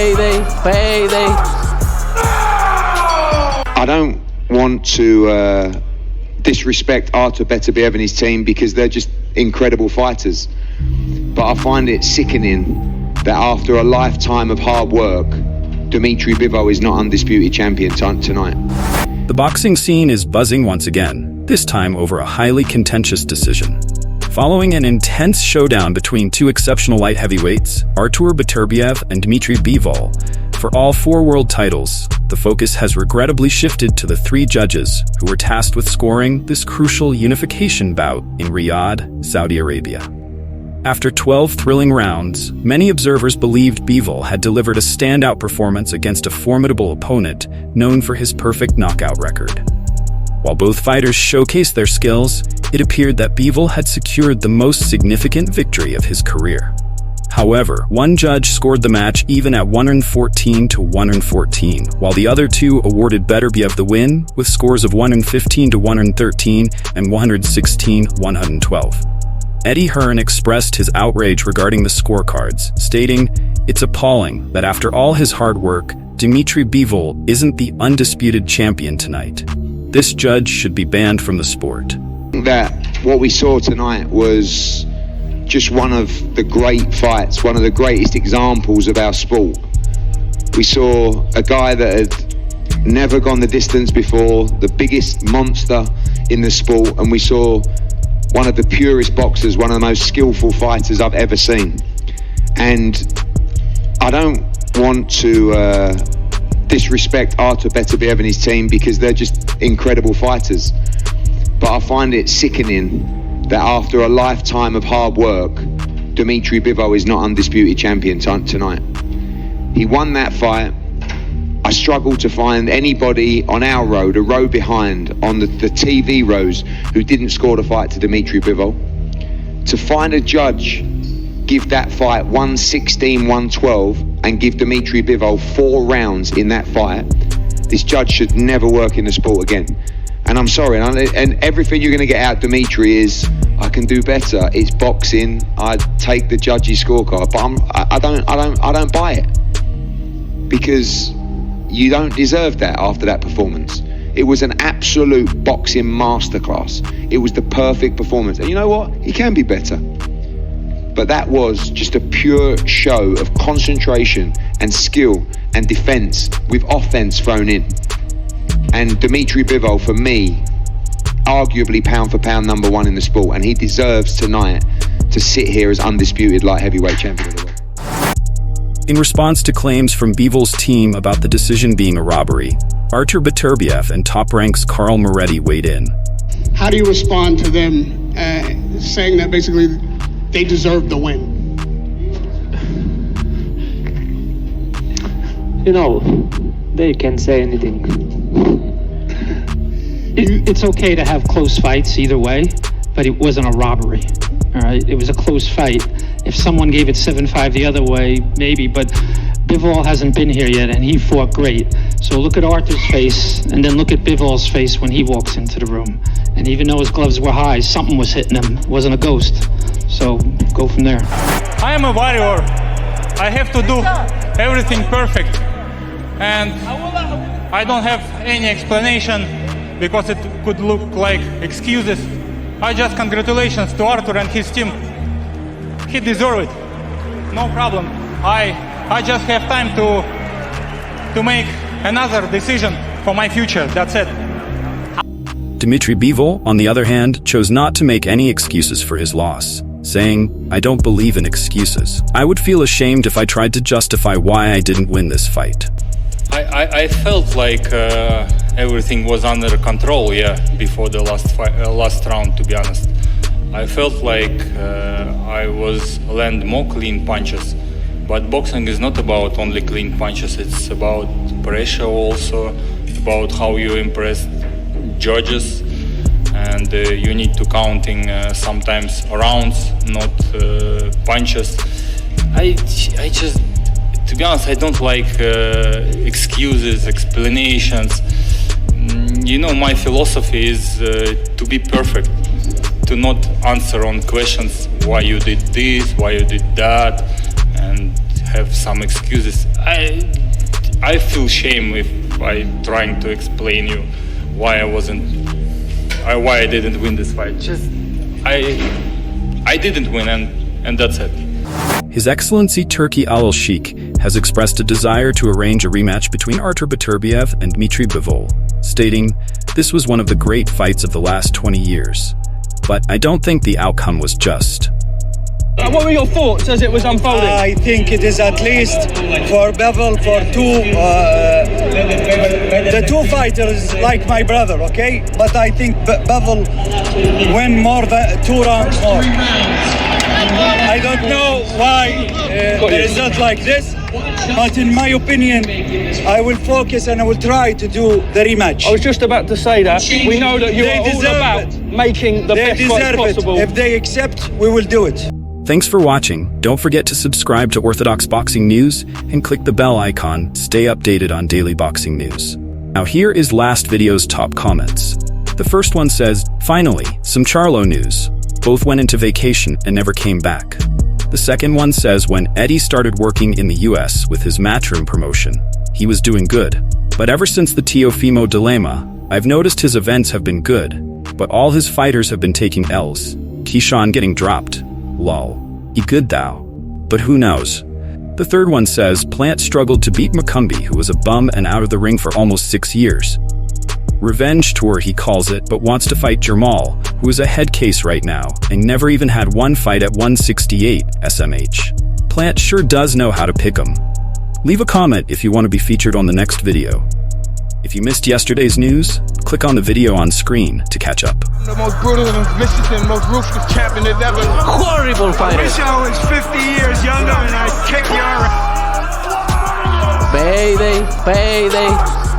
Payday. I don't want to disrespect Artur Beterbiev and his team because they're just incredible fighters. But I find it sickening that after a lifetime of hard work, Dmitry Bivol is not undisputed champion tonight. The boxing scene is buzzing once again, this time over a highly contentious decision. Following an intense showdown between two exceptional light heavyweights, Artur Beterbiev and Dmitry Bivol, for all 4 world titles, the focus has regrettably shifted to the 3 judges who were tasked with scoring this crucial unification bout in Riyadh, Saudi Arabia. After 12 thrilling rounds, many observers believed Bivol had delivered a standout performance against a formidable opponent known for his perfect knockout record. While both fighters showcased their skills, it appeared that Bivol had secured the most significant victory of his career. However, one judge scored the match even at 114-114, while the other 2 awarded Beterbiev the win with scores of 115-113 and 116-112. Eddie Hearn expressed his outrage regarding the scorecards, stating, "It's appalling that after all his hard work, Dmitry Bivol isn't the undisputed champion tonight. This judge should be banned from the sport." That what we saw tonight was just one of the great fights, one of the greatest examples of our sport. We saw a guy that had never gone the distance before, the biggest monster in the sport, and we saw one of the purest boxers, one of the most skillful fighters I've ever seen. And I don't want to disrespect Artur Beterbiev and his team because they're just incredible fighters. But I find it sickening that after a lifetime of hard work, Dmitry Bivol is not undisputed champion tonight. He won that fight. I struggled to find anybody on our road, a row behind, on the TV rows, who didn't score the fight to Dmitry Bivol. To find a judge give that fight 116-112 and give Dmitry Bivol 4 rounds in that fight, this judge should never work in the sport again. And I'm sorry, and everything you're going to get out of Dmitry is, I can do better. It's boxing. I take the judge's scorecard, but I don't buy it, because you don't deserve that after that performance. It was an absolute boxing masterclass. It was the perfect performance. And you know what? He can be better. But that was just a pure show of concentration and skill and defense with offense thrown in. And Dmitry Bivol, for me, arguably pound for pound #1 in the sport, and he deserves tonight to sit here as undisputed light heavyweight champion of the world. In response to claims from Bivol's team about the decision being a robbery, Artur Beterbiev and Top Rank's Carl Moretti weighed in. How do you respond to them saying that basically they deserve the win? You know, they can say anything. It's okay to have close fights either way, but it wasn't a robbery. All right, it was a close fight. If someone gave it 7-5 the other way, maybe, but Bivol hasn't been here yet, and he fought great. So look at Artur's face, and then look at Bivol's face when he walks into the room. And even though his gloves were high, something was hitting him. It wasn't a ghost. So go from there. I am a warrior. I have to do everything perfect. And I don't have any explanation because it could look like excuses. I just congratulations to Artur and his team. He deserved it. No problem. I just have time to make another decision for my future. That's it. Dmitry Bivol, on the other hand, chose not to make any excuses for his loss, saying, "I don't believe in excuses. I would feel ashamed if I tried to justify why I didn't win this fight." I felt like everything was under control, before the last round, to be honest. I felt like I was land more clean punches, but boxing is not about only clean punches, it's about pressure also, about how you impress judges, and you need to counting sometimes rounds, not punches. I just, to be honest, I don't like excuses, explanations. You know, my philosophy is to be perfect, to not answer on questions why you did this, why you did that, and have some excuses. I feel shame if I trying to explain you why why I didn't win this fight. Just I didn't win, and that's it. His Excellency Turki Alshikh has expressed a desire to arrange a rematch between Artur Beterbiev and Dmitry Bivol, stating, "This was one of the great fights of the last 20 years. But I don't think the outcome was just." What were your thoughts as it was unfolding? I think it is at least for Bivol, for the two fighters like my brother, okay? But I think Bivol win more than 2 rounds more. I don't know why the result like this, but in my opinion, I will focus and I will try to do the rematch. I was just about to say that. We know that you are all about making the best fight possible. If they accept, we will do it. Thanks for watching. Don't forget to subscribe to Orthodox Boxing News and click the bell icon. Stay updated on daily boxing news. Now here is last video's top comments. The first one says, "Finally, some Charlo news. Both went into vacation and never came back." The second one says, "When Eddie started working in the US with his Matchroom promotion, he was doing good. But ever since the Teofimo dilemma, I've noticed his events have been good, but all his fighters have been taking L's. Keyshawn getting dropped. Lol. He good thou. But who knows?" The third one says, "Plant struggled to beat Macumbi, who was a bum and out of the ring for almost 6 years. Revenge tour, he calls it, but wants to fight Jamal, who is a head case right now, and never even had one fight at 168 SMH. Plant sure does know how to pick 'em." Leave a comment if you want to be featured on the next video. If you missed yesterday's news, click on the video on screen to catch up. The most brutal and vicious and most ruthless champion that ever. Horrible fighter. I wish I was 50 years younger and I'd kick your ass. Baby.